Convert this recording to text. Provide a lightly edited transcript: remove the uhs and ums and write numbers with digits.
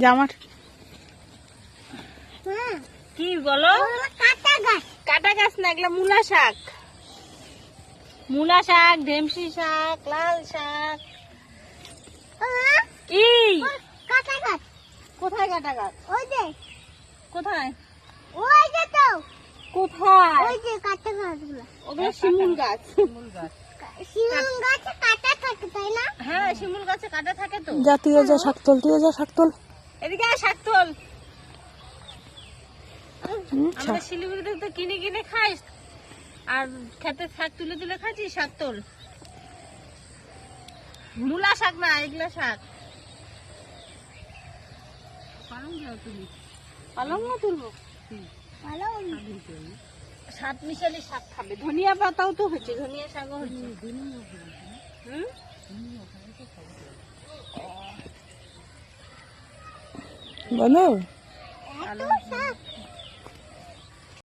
জামার কি বলো? কাটা গাছ না, এগুলা মূলা শাক। মূলা শাক, ঢেমসি শাক, লাল শাক। কি কাটা গাছ? কোথায় কাটা গাছ? ওই যে কোথায়? ওই যে তো কোথায়? ওই যে কাটা গাছগুলো। ওগুলো শিমুল গাছ। শিমুল গাছ, শিমুল গাছে কাটা থাকে তাই না? হ্যাঁ শিমুল গাছে কাটা থাকে তো। যা তুই যা শাক তোল, তুই যা শাক তোল। এদিকে আয়, শাক তোল। আমরা শিলিগুড়িতে তো কিনে কিনে খাই, আর খেতে শাক তুলে তুলে খাচ্ছি। শাক তোল। মূলা শাক না, এগুলা শাক। পালং না তুলবো? ভালো সাত মিশালি শাক খাবে। ধনিয়া পাতাও তো হচ্ছে, ধনিয়া শাকও হচ্ছে। বলো।